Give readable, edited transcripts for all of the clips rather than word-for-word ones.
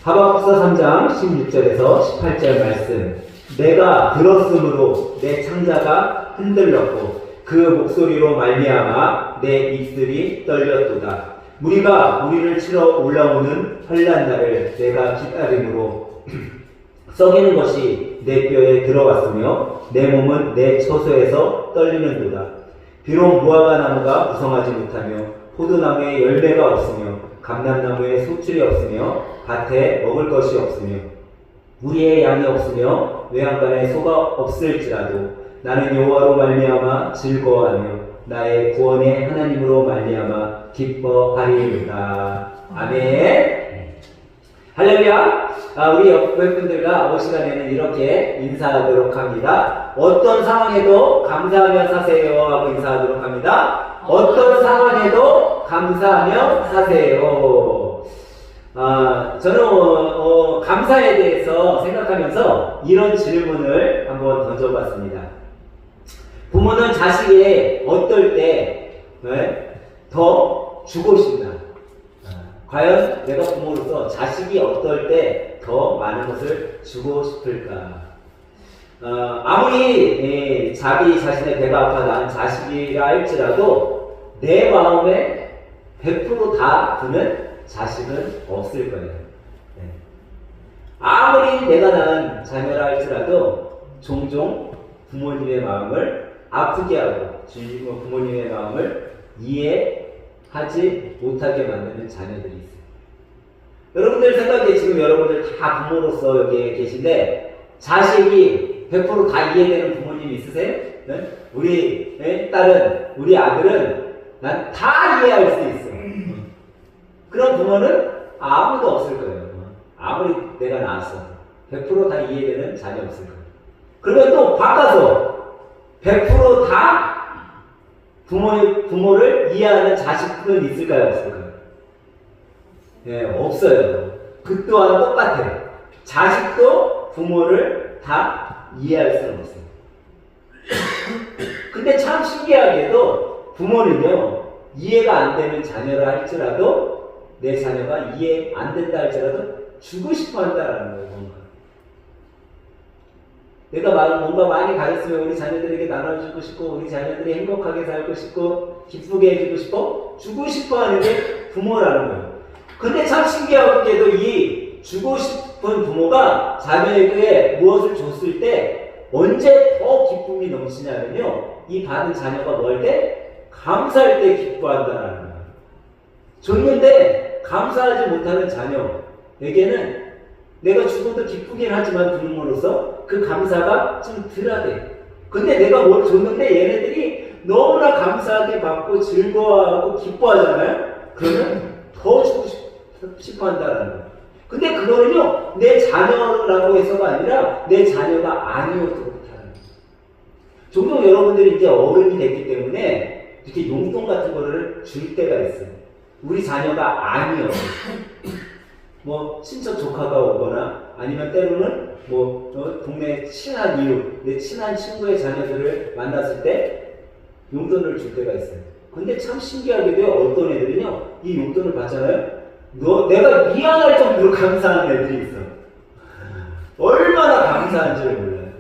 하박국서 3장 16절에서 18절 말씀. 내가 들었으므로 내 창자가 흔들렸고 그 목소리로 말미암아 내 입술이 떨렸도다. 무리가 우리를 치러 올라오는 환난 날을 내가 기다림으로 썩이는 것이 내 뼈에 들어왔으며 내 몸은 내 처소에서 떨리는도다. 비록 무화과 나무가 무성하지 못하며 포도나무에 열매가 없으며 감람나무에 소출이 없으며 밭에 먹을 것이 없으며 우리의 양이 없으며 외양간에 소가 없을지라도 나는 여호와로 말미암아 즐거워하며 나의 구원의 하나님으로 말미암아 기뻐하리이다. 아멘. 할렐루야. 우리 옆에 분들과 이 시간에는 이렇게 인사하도록 합니다. 어떤 상황에도 감사하며 사세요 하고 인사하도록 합니다. 어떤 상황에도 감사하며 사세요. 저는 감사에 대해서 생각하면서 이런 질문을 한번 던져봤습니다. 부모는 자식이 어떨 때 더 주고 싶나? 과연 내가 부모로서 자식이 어떨 때 더 많은 것을 주고 싶을까? 아무리 자기 자신의 배가 아파 낳은 자식이라 할지라도 내 마음에 100% 다 드는 자식은 없을 거예요. 아무리 내가 낳은 자녀라 할지라도 종종 부모님의 마음을 아프게 하고 부모님의 마음을 이해하지 못하게 만드는 자녀들이 있어요. 여러분들 생각에 지금 여러분들 다 부모로서 여기 계신데 자식이 100% 다 이해되는 부모님 있으세요? 네? 우리 딸은, 우리 아들은 난 다 이해할 수 있어. 그런 부모는 아무도 없을 거예요. 아무리 내가 낳았어. 100%다 이해되는 자녀 없을 거예요. 그러면 또 바꿔서 100%다 부모를 이해하는 자식은 있을까요? 없을까요? 네, 없어요. 그 또한 똑같아요. 자식도 부모를 다 이해할 수는 없어요. 근데 참 신기하게도 부모는요, 이해가 안 되는 자녀라 할지라도 내 자녀가 이해 안 된다 할지라도 주고 싶어 한다라는 거예요, 뭔가. 내가 뭔가 많이 가졌으면 우리 자녀들에게 나눠주고 싶고, 우리 자녀들이 행복하게 살고 싶고, 기쁘게 해주고 싶고, 주고 싶어 하는 게 부모라는 거예요. 근데 참 신기하게도 이 주고 싶은 부모가 자녀에게 무엇을 줬을 때 언제 더 기쁨이 넘치냐면요, 이 받은 자녀가 뭘 때? 감사할 때 기뻐한다는 거예요. 줬는데 감사하지 못하는 자녀에게는 내가 주고도 기쁘긴 하지만 부모로서 그 감사가 좀 덜하대. 근데 내가 뭘 줬는데 얘네들이 너무나 감사하게 받고 즐거워하고 기뻐하잖아요? 그러면 더 주고 싶어 한다는 거예요. 근데 그거는요, 내 자녀라고 해서가 아니라 내 자녀가 아니어도 못하는 거예요. 종종 여러분들이 이제 어른이 됐기 때문에 이렇게 용돈 같은 거를 줄 때가 있어요. 우리 자녀가 아니어도. 친척 조카가 오거나 아니면 때로는 동네 친한 이웃, 내 친한 친구의 자녀들을 만났을 때 용돈을 줄 때가 있어요. 근데 참 신기하게도 어떤 애들은요, 이 용돈을 받잖아요. 내가 미안할 정도로 감사한 애들이 있어. 얼마나 감사한지를 몰라요.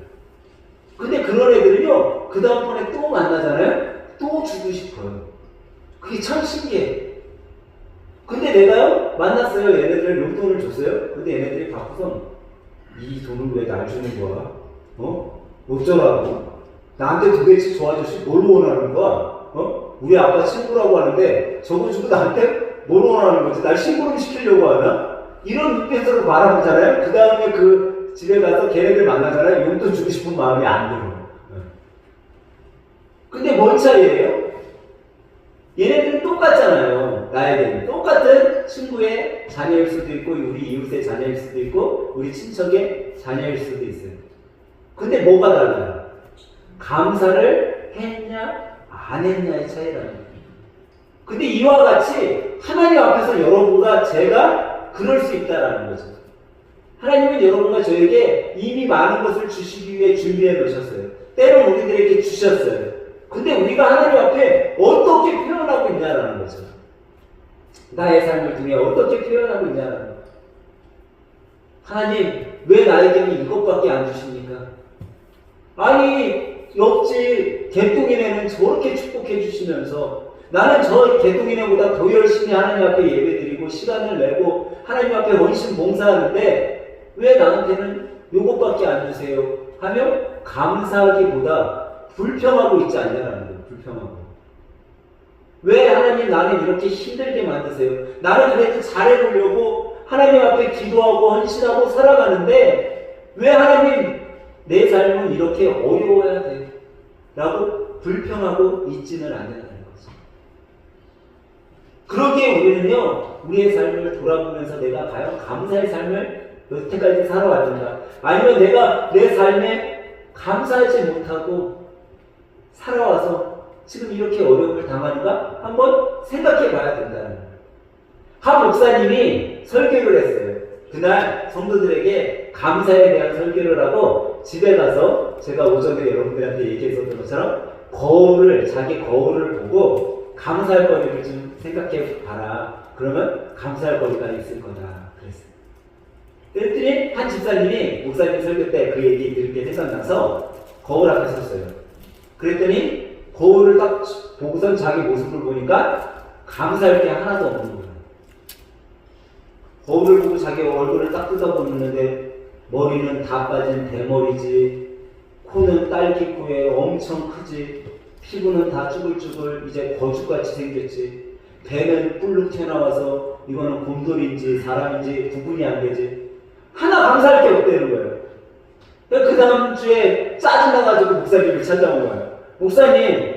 근데 그런 애들은요, 그 다음번에 또 만나잖아요. 또 주고 싶어요. 그게 참 신기해. 근데 내가요, 만났어요. 얘네들 용돈을 줬어요. 근데 얘네들이 바꾸서 이 돈을 왜 날 주는 거야? 어쩌라고? 나한테 도대체 저 아저씨 뭘 원하는 거야? 우리 아빠 친구라고 하는데 저거 주고 나한테 뭘 원하는 거지? 날 심부름 시키려고 하나? 이런 눈빛으로 바라보잖아요. 그 다음에 그 집에 가서 걔네들 만나잖아요. 용돈 주고 싶은 마음이 안 들어. 근데 뭔 차이예요? 얘네들은 똑같잖아요. 나에게는 똑같은 친구의 자녀일 수도 있고, 우리 이웃의 자녀일 수도 있고, 우리 친척의 자녀일 수도 있어요. 근데 뭐가 달라요? 감사를 했냐 안 했냐의 차이라는 거예요. 근데 이와 같이 하나님 앞에서 여러분과 제가 그럴 수 있다라는 거죠. 하나님은 여러분과 저에게 이미 많은 것을 주시기 위해 준비해 놓으셨어요. 때론 우리들에게 주셨어요. 근데 우리가 하나님 앞에 어떻게 표현하고 있냐라는 거죠. 나의 삶을 통해 어떻게 표현하고 있냐라는 거죠. 하나님, 왜 나에게는 이것밖에 안 주십니까? 아니, 옆집 개똥이네는 저렇게 축복해 주시면서 나는 저 개똥이네보다 더 열심히 하나님 앞에 예배드리고 시간을 내고 하나님 앞에 헌신 봉사하는데 왜 나한테는 이것밖에 안 주세요? 하며 감사하기보다 불평하고 있지 않냐라는 거예요. 불평하고. 왜 하나님 나는 이렇게 힘들게 만드세요? 나는 그래도 잘해보려고 하나님 앞에 기도하고 헌신하고 살아가는데 왜 하나님 내 삶은 이렇게 어려워야 돼? 라고 불평하고 있지는 않는다는 거죠. 그러기에 우리는요, 우리의 삶을 돌아보면서 내가 과연 감사의 삶을 여태까지 살아왔는가? 아니면 내가 내 삶에 감사하지 못하고 살아와서 지금 이렇게 어려움을 당하는가? 한번 생각해 봐야 된다는 거예요. 한 목사님이 설교를 했어요. 그날 성도들에게 감사에 대한 설교를 하고 집에 가서 제가 오전에 여러분들한테 얘기했었던 것처럼 자기 거울을 보고 감사할 거리를 좀 생각해 봐라. 그러면 감사할 거리가 있을 거다. 그랬어요. 그랬더니 한 집사님이 목사님 설교 때 그 얘기 들은 게 생각나서 거울 앞에 섰어요. 그랬더니 거울을 딱 보고선 자기 모습을 보니까 감사할 게 하나도 없는 거예요. 거울을 보고 자기 얼굴을 딱 뜯어보는데 머리는 다 빠진 대머리지, 코는 딸기코에 엄청 크지, 피부는 다 쭈글쭈글 이제 거죽같이 생겼지, 배는 뿔룩 튀어나와서 이거는 곰돌이인지 사람인지 구분이 안 되지. 하나 감사할 게 없다는 거예요. 그 다음 주에 짜증나가지고 목사님을 찾아온 거예요. 목사님,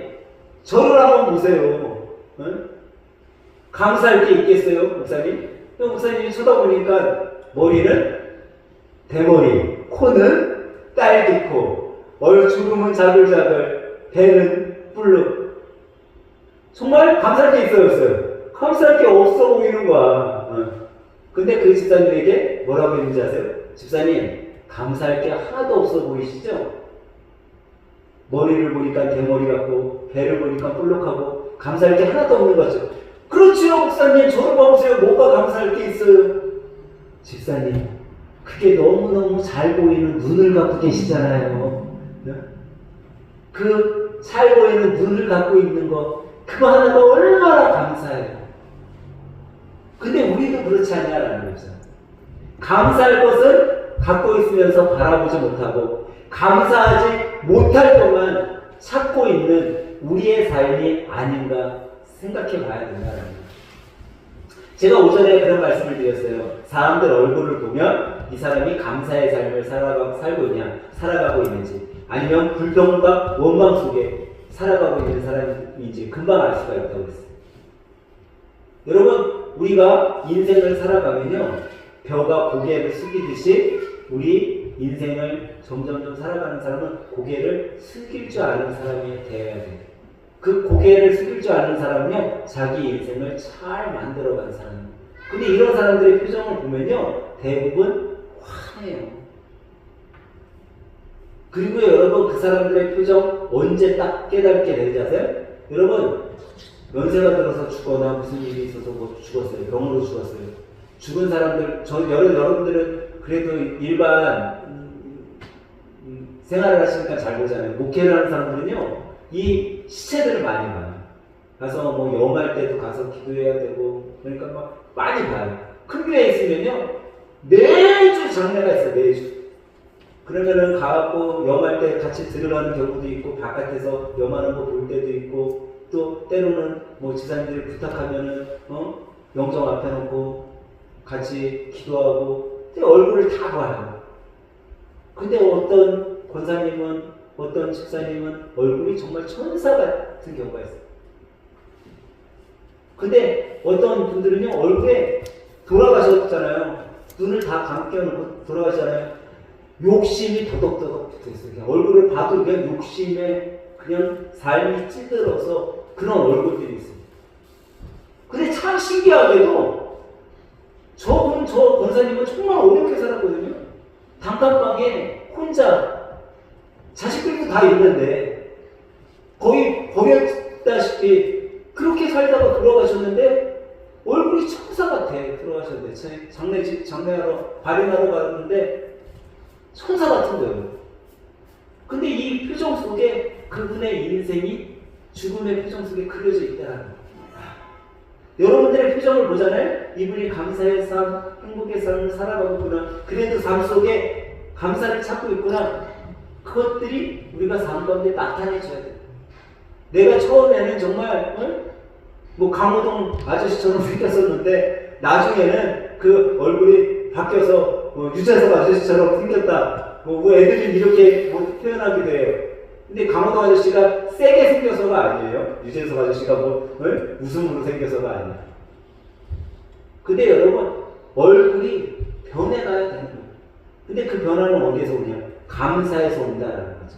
저를 한번 보세요. 응? 감사할 게 있겠어요, 목사님? 목사님이 쳐다보니까 머리는 대머리, 코는 딸기코, 얼주름은 자글자글, 배는 뿔룩. 정말 감사할 게 있어요, 없어요? 감사할 게 없어 보이는 거야. 근데 그 집사님에게 뭐라고 했는지 아세요? 집사님, 감사할 게 하나도 없어 보이시죠? 머리를 보니까 대머리 같고 배를 보니까 뿔룩하고 감사할 게 하나도 없는 거죠. 그렇지요, 목사님. 저를 봐보세요. 뭐가 감사할 게 있어요? 집사님, 그게 너무너무 잘 보이는 눈을 갖고 계시잖아요. 그 잘 보이는 눈을 갖고 있는 거, 그거 하나가 얼마나 감사해요. 근데 우리도 그렇지 않냐라는 거죠. 감사할 것은 갖고 있으면서 바라보지 못하고 감사하지 못할 것만 찾고 있는 우리의 삶이 아닌가 생각해 봐야 된다는 거예요. 제가 오전에 그런 말씀을 드렸어요. 사람들 얼굴을 보면 이 사람이 감사의 삶을 살고 있냐, 살아가고 있는지, 아니면 불평과 원망 속에 살아가고 있는 사람인지 금방 알 수가 있다고 했어요. 여러분, 우리가 인생을 살아가면요, 벼가 고개를 숙이듯이 우리 인생을 점점점 살아가는 사람은 고개를 숙일 줄 아는 사람이 되어야 돼요. 그 고개를 숙일 줄 아는 사람은요, 자기 인생을 잘 만들어가는 사람이에요. 근데 이런 사람들의 표정을 보면요, 대부분 화내요. 그리고 여러분, 그 사람들의 표정 언제 딱 깨닫게 되는지 아세요? 여러분, 연세가 들어서 죽거나 무슨 일이 있어서 뭐 죽었어요. 병으로 죽었어요. 죽은 사람들, 여러분들은 그래도 일반 생활을 하시니까 잘 보잖아요. 목회를 하는 사람들은요, 이 시체들을 많이 봐요. 가서 뭐 영할 때도 가서 기도해야 되고, 그러니까 막 많이 봐요. 큰 교회에 있으면요, 매주 장례가 있어요, 매주. 그러면은 가갖고 영할 때 같이 들어가는 경우도 있고, 바깥에서 영하는 거 볼 때도 있고, 또 때로는 뭐 지사님들이 부탁하면은, 영정 앞에 놓고 같이 기도하고, 얼굴을 다 봐요. 근데 어떤 권사님은, 어떤 집사님은 얼굴이 정말 천사 같은 경우가 있어요. 근데 어떤 분들은요, 얼굴에 돌아가셨잖아요. 눈을 다 감겨놓고 돌아가시잖아요. 욕심이 더덕더덕 붙어있어요. 그냥 얼굴을 봐도 그냥 욕심에 그냥 삶이 찌들어서 그런 얼굴들이 있어요. 근데 참 신기하게도 저 권사님은 정말 어렵게 살았거든요. 단칸방에 혼자 자식들도 다 있는데 거의 버렸다시피 그렇게 살다가 돌아가셨는데 얼굴이 천사 같아. 들어가셨는데 장례하러 발인하러 갔는데 천사 같은 거예요. 근데 이 표정 속에 그분의 인생이 죽음의 표정 속에 그려져 있다는 거예요. 여러분들의 표정을 보잖아요. 이분이 감사의 삶, 행복의 삶을 살아가고 있구나. 그래도 삶 속에 감사를 찾고 있구나. 그것들이 우리가 삶 가운데 나타내줘야 돼요. 내가 처음에는 정말 뭐 강호동 아저씨처럼 생겼었는데 나중에는 그 얼굴이 바뀌어서 유재석 아저씨처럼 생겼다. 뭐 애들이 이렇게 표현하기도 해요. 근데 강호동 아저씨가 세게 생겨서가 아니에요. 유재석 아저씨가 웃음으로 생겨서가 아니에요. 근데 여러분 얼굴이 변해가야 되는 거예요. 근데 그 변화는 어디에서 오냐? 감사에서 온다라는 거죠.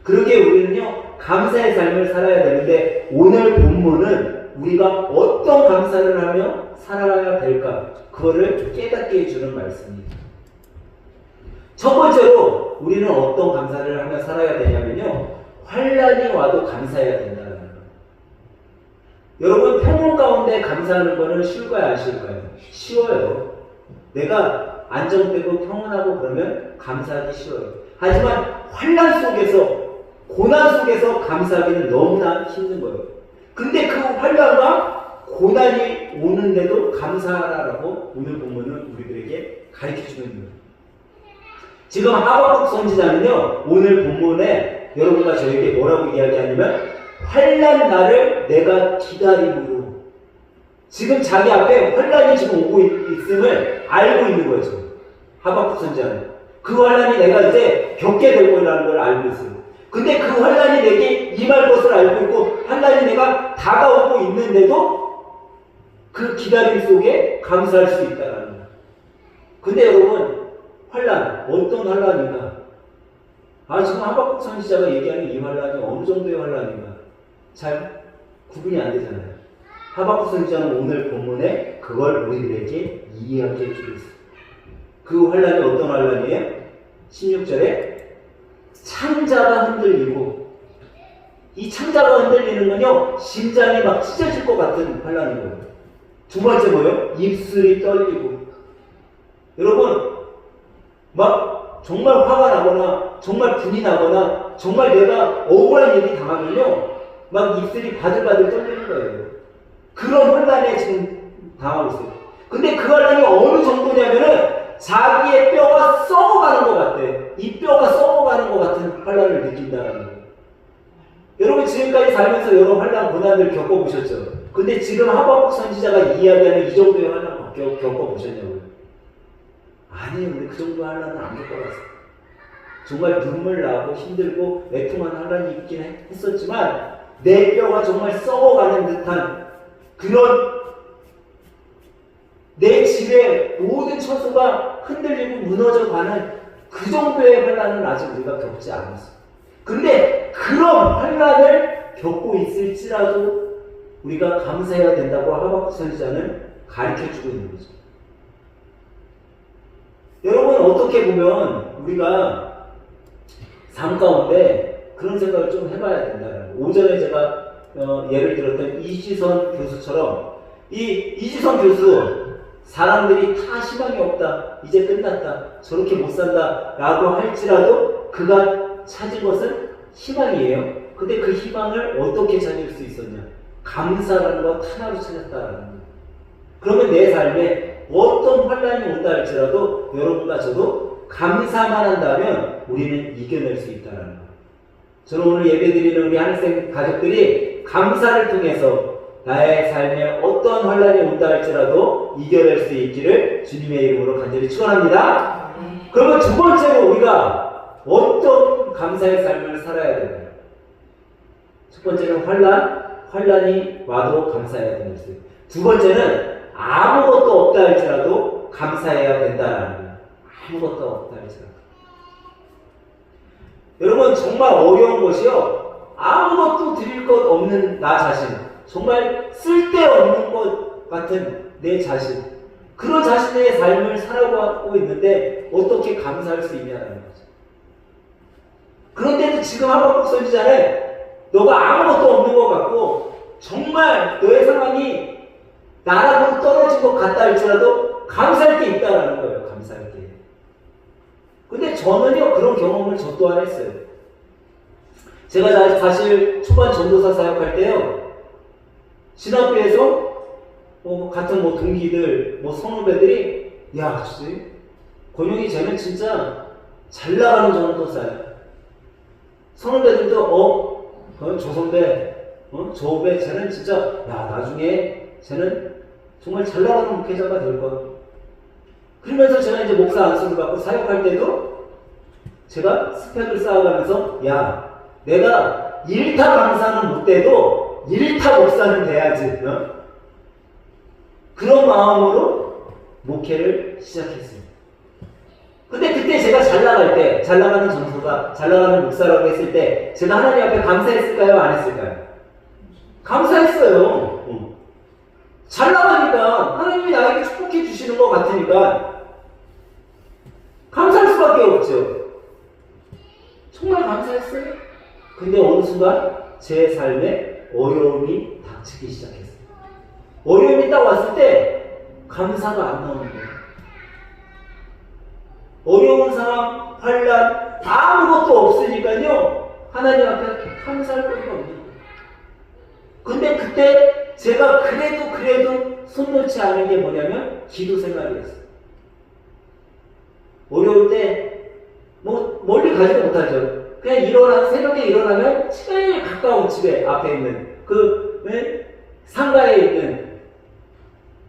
그러기에 우리는요 감사의 삶을 살아야 되는데 오늘 본문은 우리가 어떤 감사를 하며 살아야 될까? 그거를 깨닫게 해주는 말씀입니다. 첫 번째로 우리는 어떤 감사를 하며 살아야 되냐면요. 환난이 와도 감사해야 된다는 거예요. 여러분 평온 가운데 감사하는 거는 쉬울까요? 안 쉬울까요? 쉬워요. 내가 안정되고 평온하고 그러면 감사하기 쉬워요. 하지만 환난 속에서 고난 속에서 감사하기는 너무나 힘든 거예요. 근데 그 환난과 고난이 오는데도 감사하라고 오늘 본문은 우리들에게 가르쳐주는 거예요. 지금 하박국 선지자는요 오늘 본문에 여러분과 저에게 뭐라고 이야기하냐면 환난 날을 내가 기다림으로 지금 자기 앞에 환난이 지금 오고 있음을 알고 있는 거예요. 지금 하박국 선지자는 그 환난이 내가 이제 겪게 될 거라는 걸 알고 있어요. 근데 그 환난이 내게 임할 것을 알고 있고 환난이 내가 다가오고 있는데도 그 기다림 속에 감사할 수 있다는 거예요. 근데 여러분 환난 어떤 환난인가? 지금 하박국 선지자가 얘기하는 이 환난이 어느 정도의 환난인가? 잘 구분이 안 되잖아요. 하박국 선지자는 오늘 본문에 그걸 우리들에게 이해하게 해주고 있어요. 그 환난이 어떤 환난이에요? 16절에 창자가 흔들리고 이 창자가 흔들리는 건요 심장이 막 찢어질 것 같은 환난인 거예요. 두 번째 뭐예요? 입술이 떨리고 여러분 막 정말 화가 나거나 정말 분이 나거나 정말 내가 억울한 일이 당하면요 막 입술이 바들바들 떨리는 거예요. 그런 환난에 지금 당하고 있어요. 근데 그 환난이 어느 정도냐면은 자기의 뼈가 썩어가는 것 같아. 이 뼈가 썩어가는 것 같은 환난을 느낀다는 거예요. 여러분 지금까지 살면서 여러 환난 고난을 겪어보셨죠? 근데 지금 하박국 선지자가 이야기하는 이 정도의 환난 겪어보셨냐고요? 아니에요. 우리 그 정도 환난은 안 겪어봤어요. 정말 눈물 나고 힘들고 애통한 환난이 있긴 했었지만 내 뼈가 정말 썩어가는 듯한 그런 내 집의 모든 처소가 흔들리고 무너져가는 그 정도의 환난은 아직 우리가 겪지 않았어요. 근데 그런 환난을 겪고 있을지라도 우리가 감사해야 된다고 하박국 선지자는 가르쳐주고 있는 거죠. 여러분 어떻게 보면 우리가 삶 가운데 그런 생각을 좀 해봐야 된다는 거예요. 오전에 제가 예를 들었던 이지선 교수처럼 이 이지선 교수 사람들이 다 희망이 없다 이제 끝났다 저렇게 못 산다 라고 할지라도 그가 찾은 것은 희망이에요. 근데 그 희망을 어떻게 찾을 수 있었냐? 감사라는 것 하나로 찾았다라는 거예요. 그러면 내 삶에 어떤 환난이 온다 할지라도 여러분과 저도 감사만 한다면 우리는 이겨낼 수 있다는 거예요. 저는 오늘 예배드리는 우리 하늘생 가족들이 감사를 통해서 나의 삶에 어떤 환난이 온다 할지라도 이겨낼 수 있기를 주님의 이름으로 간절히 축원합니다. 그러면 두 번째로 우리가 어떤 감사의 삶을 살아야 되나요? 첫 번째는 환난이 와도 감사해야 되는 거예요. 두 번째는 아무것도 없다 할지라도 감사해야 된다는 거예요. 아무것도 없다 할지라도. 여러분 정말 어려운 것이요. 아무것도 드릴 것 없는 나 자신. 정말 쓸데없는 것 같은 내 자신. 그런 자신의 삶을 살아가고 있는데 어떻게 감사할 수 있냐는 거죠. 그런데도 지금 하박국 선지자는 너가 아무것도 없는 것 같고 정말 너의 상황이 나라고 떨어진 것 같다 할지라도 감사할 게 있다라는 거예요. 감사할 게. 근데 저는요 그런 경험을 저 또한 했어요. 제가 사실 초반 전도사 사역할 때요 신학교에서 같은 동기들 동후배들이 야 권용이 쟤는 진짜 잘 나가는 전도사야. 선후배들도 저 선배 저 후배 쟤는 진짜 야 나중에 쟤는 정말 잘 나가는 목회자가 될 거야. 그러면서 제가 이제 목사 안수를 받고 사역할 때도 제가 스펙을 쌓아가면서 야 내가 1타 강사는 못 돼도 1타 목사는 돼야지. 그런 마음으로 목회를 시작했어요. 근데 그때 제가 잘 나갈 때, 잘 나가는 전도사, 잘 나가는 목사라고 했을 때 제가 하나님 앞에 감사했을까요? 안 했을까요? 감사했어요. 잘 나가니까 하나님이 나에게 축복해 주시는 것 같으니까 감사할 수밖에 없죠. 정말 감사했어요. 근데 어느 순간 제 삶에 어려움이 닥치기 시작했어요. 어려움이 딱 왔을 때 감사가 안 나오는 거예요. 어려운 상황, 환란 아무것도 없으니까요 하나님 앞에 감사할 거리가 없는 거예요. 근데 그때 제가 그래도 손 놓지 않은 게 뭐냐면 기도 생활이었어요. 어려울 때 멀리 가지도 못하죠. 그냥 새벽에 일어나면 제일 가까운 집에 앞에 있는 상가에 있는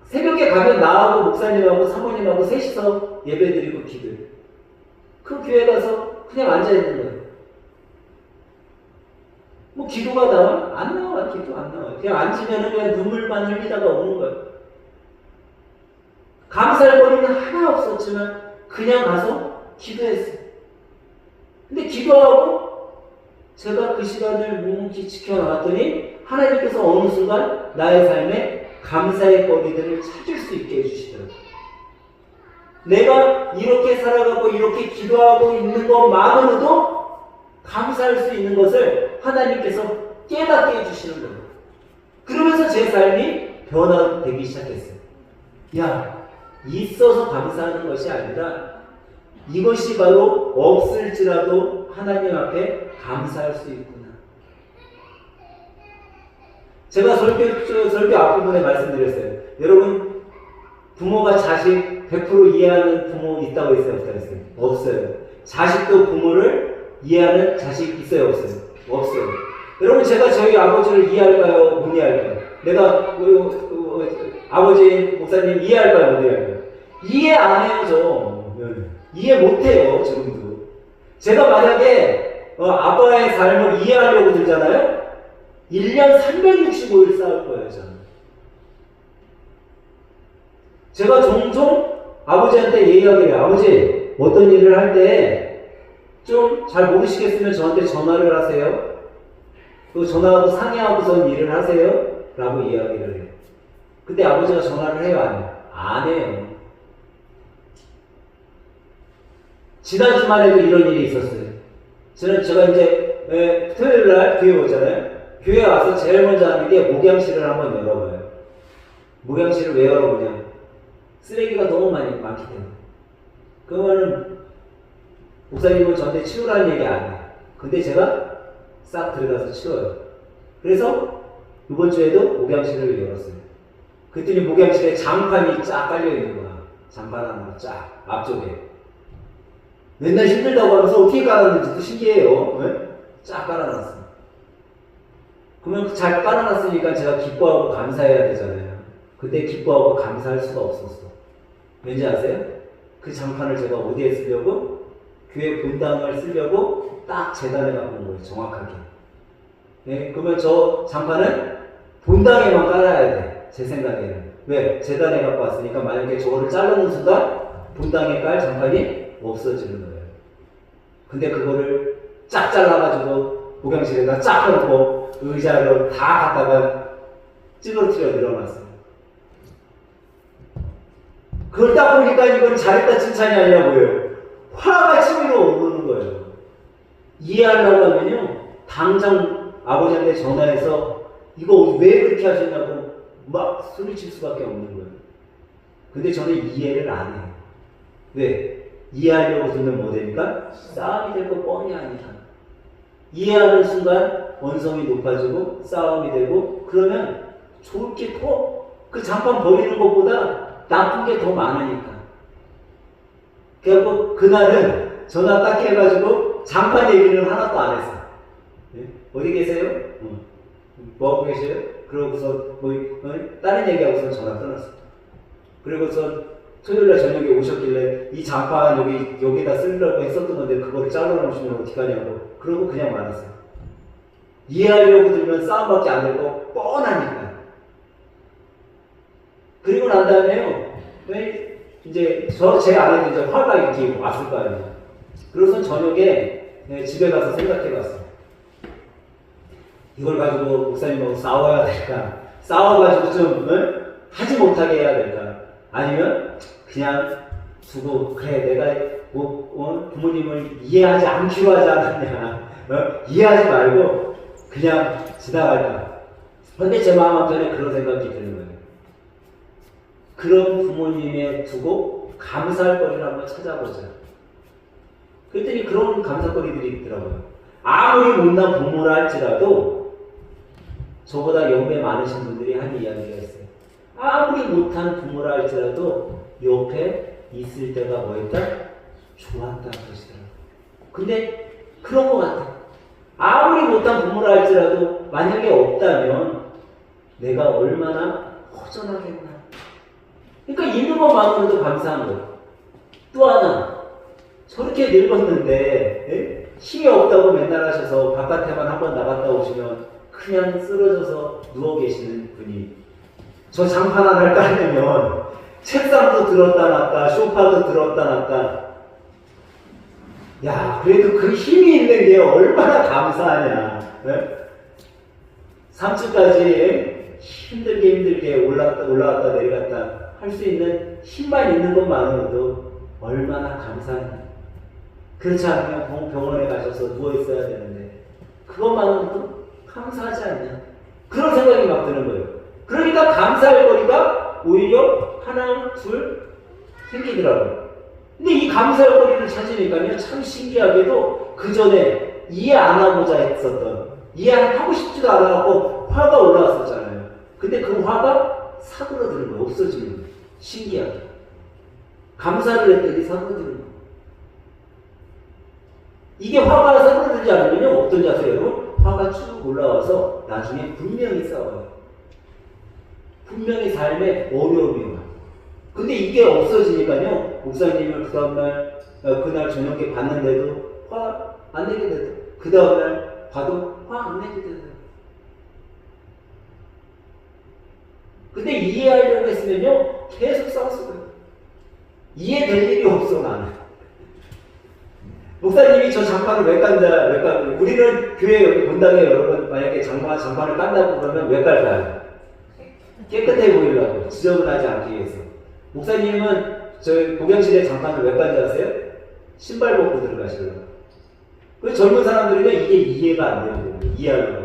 새벽에 가면 나하고 목사님하고 사모님하고 셋이서 예배드리고 기도해요. 그 교회 가서 그냥 앉아있는 거예요. 기도가 나와? 안 나와. 기도 안 나와요. 그냥 앉으면 그냥 눈물만 흘리다가 오는 거예요. 감사할 거리는 하나 없었지만 그냥 가서 기도했어요. 근데 기도하고 제가 그 시간을 묵묵히 지켜나갔더니 하나님께서 어느 순간 나의 삶에 감사의 거리들을 찾을 수 있게 해주시더라고요. 내가 이렇게 살아가고 이렇게 기도하고 있는 것만으로도 감사할 수 있는 것을 하나님께서 깨닫게 해주시는 거예요. 그러면서 제 삶이 변화되기 시작했어요. 야, 있어서 감사하는 것이 아니라 이것이 바로 없을지라도 하나님 앞에 감사할 수 있구나. 제가 설교 앞부분에 말씀드렸어요. 여러분, 부모가 자식 100% 이해하는 부모 있다고 했어요? 없다고 했어요? 없어요. 자식도 부모를 이해하는 자식 있어요? 없어요? 없어요. 여러분, 제가 저희 아버지를 이해할까요? 못 이해할까요? 내가 아버지, 목사님 이해할까요? 못 이해할까요? 이해 안 해요, 저. 이해 못 해요, 지금도. 제가 만약에 아빠의 삶을 이해하려고 들잖아요? 1년 365일 싸울 거예요, 저는. 제가 종종 아버지한테 얘기하게 해요. 아버지, 어떤 일을 할 때 좀 잘 모르시겠으면 저한테 전화를 하세요. 또 전화하고 상의하고선 일을 하세요. 라고 이야기를 해요. 근데 아버지가 전화를 해요, 안 해요? 안 해요. 지난 주말에도 이런 일이 있었어요. 제가 이제 토요일날 교회 오잖아요. 교회 와서 제일 먼저 하는 게 목양실을 한번 열어봐요. 목양실을 왜 열어보냐? 쓰레기가 너무 많기 때문에. 그러면은 목사님은 저한테 치우라는 얘기 안 해요. 근데 제가 싹 들어가서 치워요. 그래서 이번 주에도 목양실을 열었어요. 그랬더니 목양실에 장판이 쫙 깔려있는 거야. 장판 하나 쫙 앞쪽에. 맨날 힘들다고 하면서 어떻게 깔아놨는지도 신기해요. 네? 쫙 깔아놨어. 그러면 잘 깔아놨으니까 제가 기뻐하고 감사해야 되잖아요. 그때 기뻐하고 감사할 수가 없었어. 왠지 아세요? 그 장판을 제가 어디에 쓰려고? 교회 본당을 쓰려고 딱 재단에 갖고 온 거예요. 정확하게. 네? 그러면 저 장판은 본당에만 깔아야 돼. 제 생각에는. 왜? 재단에 갖고 왔으니까 만약에 저거를 자르는 순간 본당에 깔 장판이 없어지는 거예요. 근데 그거를 쫙 잘라가지고 목양실에다 쫙 넣고 의자로 다 갖다가 찌그러뜨려 늘어났어요. 그걸 딱 보니까 이건 잘했다 칭찬이 아니라 뭐예요? 화가 치밀어 오르는 거예요. 이해하려고 하면요, 당장 아버지한테 전화해서 이거 왜 그렇게 하셨냐고 막 소리칠 수밖에 없는 거예요. 근데 저는 이해를 안 해요. 왜? 이해하려고 듣는 뭐 됩니까? 싸움이 될 거 뻔히 아니다. 이해하는 순간 원성이 높아지고 싸움이 되고 그러면 좋을 게 더 그 잠깐 버리는 것보다 나쁜 게 더 많으니까. 그래서 그날은 전화 딱 해가지고 잠깐 얘기는 하나도 안 했어. 네? 어디 계세요? 뭐 하고 계세요? 그러고서 다른 얘기하고서 전화 끊었어. 그리고서 토요일날 저녁에 오셨길래 이 잠깐 여기다 쓰려고 했었던 건데 그거를 잘라놓으시면 어떡하냐고. 그러고 그냥 말았어요. 이해하려고 들면 싸움밖에 안 되고 뻔하니까. 그리고 난 다음에요. 이제 제 안에도 이제 화가 이렇게 왔을 거 아니에요. 그래서 저녁에 집에 가서 생각해봤어요. 이걸 가지고 목사님하고 싸워야 될까? 싸워가지고 좀 하지 못하게 해야 될까? 아니면 그냥 두고 그래 내가 부모님을 이해하지 않기로 하지 않았냐? 이해하지 말고 그냥 지나갈까? 근데 제 마음 한편에 그런 생각이 드는 거예요. 그런 부모님에 두고 감사할 거리를 한번 찾아보자. 그랬더니 그런 감사거리들이 있더라고요. 아무리 못난 부모라 할지라도 저보다 연배 많으신 분들이 한 이야기가 있어요. 아무리 못한 부모라 할지라도 옆에 있을 때가 뭐였다? 좋았다 그러시더라고요. 근데 그런 것 같아요. 아무리 못한 부모라 할지라도 만약에 없다면 내가 얼마나 허전하겠나. 그러니까 있는 것만으로도 감사한 거예요. 또 하나, 저렇게 늙었는데 힘이 없다고 맨날 하셔서 바깥에만 한번 나갔다 오시면 그냥 쓰러져서 누워 계시는 분이 저 장판 하나를 깔려면 책상도 들었다 놨다 소파도 들었다 놨다. 야, 그래도 그 힘이 있는 게 얼마나 감사하냐. 네? 3층까지 힘들게 올라갔다 내려갔다 할 수 있는 힘만 있는 것만으로도 얼마나 감사하냐. 그렇지 않으면 병원에 가셔서 누워있어야 되는데 그것만으로도 감사하지 않냐. 그런 생각이 막 드는 거예요. 그러니까 감사할 거리가 오히려 하나, 둘 생기더라고요. 근데 이 감사할 거리를 찾으니까요, 참 신기하게도 그 전에 이해 안 하고자 했었던, 이해하고 싶지도 않아갖고 화가 올라왔었잖아요. 근데 그 화가 사그러드는 거예요. 없어지는 거예요. 신기하게. 감사를 했더니 사그러드는 거예요. 이게 화가 사그러들지 않으면 어떤지 아세요, 여러분? 화가 쭉 올라와서 나중에 분명히 싸워요. 분명히 삶에 어려움이 와요. 근데 이게 없어지니까요, 목사님을 그날 저녁에 봤는데도 화 안 내게 되더라고요. 그 다음날 봐도 화 안 내게 되더라고요. 근데 이해하려고 했으면요, 계속 싸웠을 거예요. 이해될 일이 없어, 나는. 목사님이 저 장판을 왜 깐다, 우리는 교회 여기 본당에 여러분, 만약에 장판을 깐다고 그러면 왜 깔까요? 깨끗해 보이려고, 지저분하지 않기 위해서. 목사님은 저희 복양실에 장판을 왜 깐지 아세요? 신발 벗고 들어가시려고. 그 젊은 사람들은요, 이게 이해가 안 되는 거예요. 이해하려고.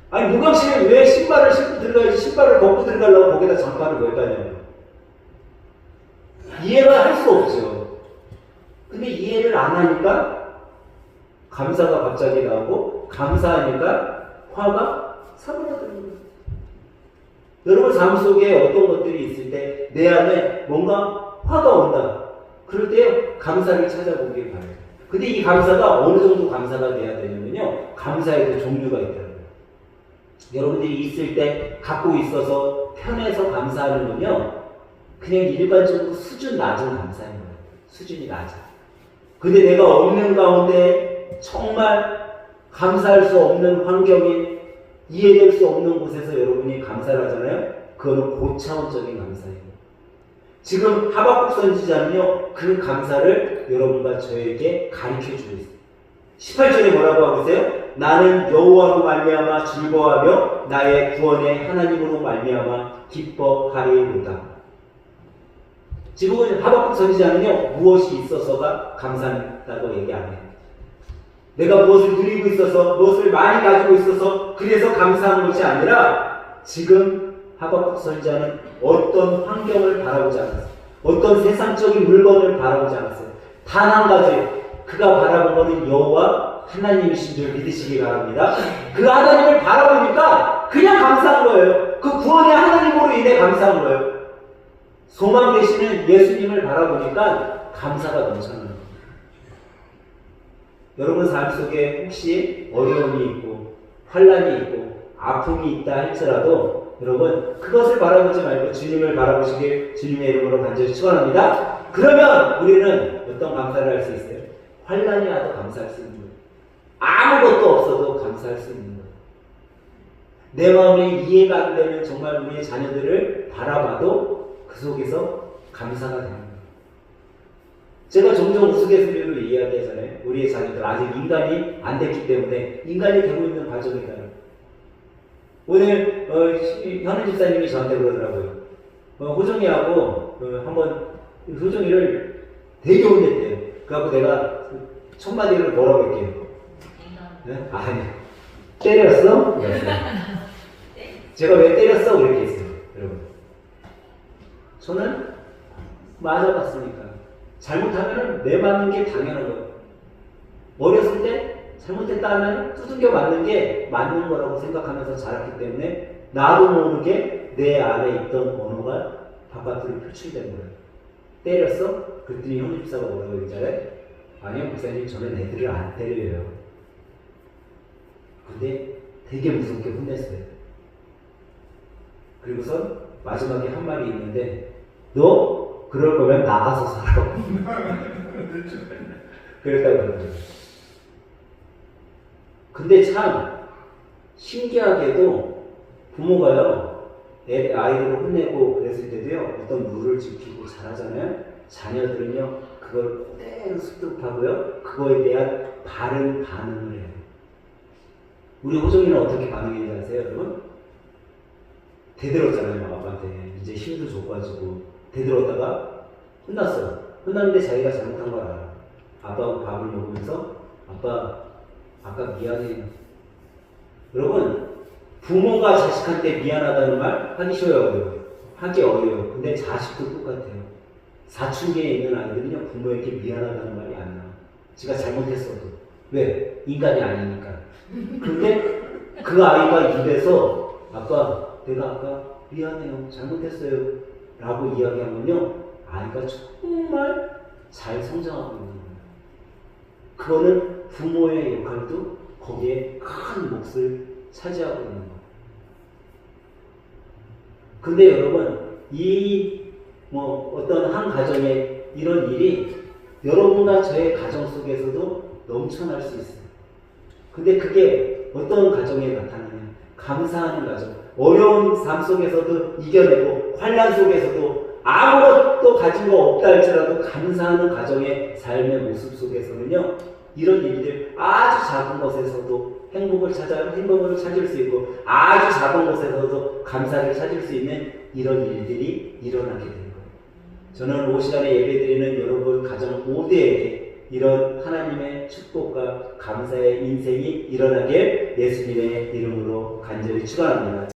아니, 목양실에 왜 신발을 신고 들어가야지, 신발을 벗고 들어가려고 거기다 장판을 왜 까냐고. 이해가 할 수 없죠. 근데 이해를 안 하니까 감사가 갑자기 나오고, 감사하니까 화가 사그라드는 거예요. 여러분 삶 속에 어떤 것들이 있을 때 내 안에 뭔가 화가 온다. 그럴 때 감사를 찾아보길 바래요. 근데 이 감사가 어느 정도 감사가 돼야 되냐면요, 감사에도 종류가 있더라고요. 여러분들이 있을 때 갖고 있어서 편해서 감사하는 건요, 그냥 일반적으로 수준 낮은 감사인 거예요. 수준이 낮아. 근데 내가 없는 가운데 정말 감사할 수 없는 환경에 이해될 수 없는 곳에서 여러분이 감사를 하잖아요. 그거는 고차원적인 감사예요. 지금 하박국 선지자는요, 그 감사를 여러분과 저에게 가르쳐주고 있어요. 18절에 뭐라고 하고 있어요? 나는 여호와로 말미암아 즐거워하며 나의 구원의 하나님으로 말미암아 기뻐하리로다. 지금 하박국 선지자는요, 무엇이 있어서가 감사하다고 얘기 안 해요. 내가 무엇을 누리고 있어서, 무엇을 많이 가지고 있어서 그래서 감사한 것이 아니라 지금 하박국 선지자는 어떤 환경을 바라보지 않았어요. 어떤 세상적인 물건을 바라보지 않았어요. 단 한 가지, 그가 바라본 것은 여호와 하나님이신 줄 믿으시기 바랍니다. 그 하나님을 바라보니까 그냥 감사한 거예요. 그 구원의 하나님으로 인해 감사한 거예요. 소망 되시는 예수님을 바라보니까 감사가 넘쳐나는 거예요. 여러분 삶 속에 혹시 어려움이 있고 환난이 있고 아픔이 있다 할지라도 여러분 그것을 바라보지 말고 주님을 바라보시길 주님의 이름으로 간절히 축원합니다. 그러면 우리는 어떤 감사를 할 수 있어요? 환난이 와도 감사할 수 있는 거예요. 아무것도 없어도 감사할 수 있는 거예요. 내 마음에 이해가 안 되는 정말 우리의 자녀들을 바라봐도 그 속에서 감사가 되는 거예요. 제가 종종 우스갯소리로 이야기하잖아요. 우리의 자녀들 아직 인간이 안 됐기 때문에 인간이 되고 있는 과정이다. 오늘 현우 집사님이 저한테 그러더라고요. 호정이하고 한번 호정이를 되게 혼냈대요. 그래갖고 내가 첫 마디를 뭐라고 할게요? 네? 아니 때렸어? 제가 왜 때렸어? 그렇게 했어요. 여러분 저는 맞아봤으니까 잘못하면 내 맞는 게 당연한 거예요. 어렸을 때 잘못했다 하면 두들겨 맞는 게 맞는 거라고 생각하면서 자랐기 때문에 나도 모르게 내 안에 있던 언어가 바깥으로 표출된 거예요. 때렸어? 그랬더니 형 집사가 뭐라고 얘기하래? 아니요 목사님 저는 애들을 안 때려요. 근데 되게 무섭게 혼냈어요. 그리고선 마지막에 한 말이 있는데 너 그럴 거면 나가서 살아. 그랬다고 그러더라고요. 근데 참 신기하게도 부모가요 아이들을 혼내고 그랬을 때도요 어떤 룰을 지키고 잘하잖아요. 자녀들은요 그걸 그대로 습득하고요 그거에 대한 바른 반응을 해요. 우리 호정이는 어떻게 반응했는지 아세요 여러분? 대들었잖아요 아빠한테. 이제 힘도 줘가지고 대들었다가 혼났어요. 혼났는데 자기가 잘못한 걸 알아. 아빠하고 밥을 먹으면서 아까 미안해요. 여러분 부모가 자식한테 미안하다는 말 하기 쉬워요. 하기 어려워요. 근데 자식도 똑같아요. 사춘기에 있는 아이들은요 부모에게 미안하다는 말이 안 나와. 지가 잘못했어도. 왜? 인간이 아니니까. 근데 그 아이가 입에서 내가 아까 미안해요. 잘못했어요. 라고 이야기하면요 아이가 정말 잘 성장하고 있는 거예요. 그거는 부모의 역할도 거기에 큰 몫을 차지하고 있는 거예요. 근데 여러분 어떤 한 가정에 이런 일이 여러분과 저의 가정 속에서도 넘쳐날 수 있어요. 근데 그게 어떤 가정에 나타나냐? 감사하는 가정. 어려운 삶 속에서도 이겨내고 환난 속에서도 아무것도 가진 거 없다 할지라도 감사하는 가정의 삶의 모습 속에서는요 이런 일들 아주 작은 것에서도 행복을 찾을 수 있고 아주 작은 것에서도 감사를 찾을 수 있는 이런 일들이 일어나게 되는 거예요. 저는 이 시간에 예배드리는 여러분 가정 모두에게 이런 하나님의 축복과 감사의 인생이 일어나길 예수님의 이름으로 간절히 축원합니다.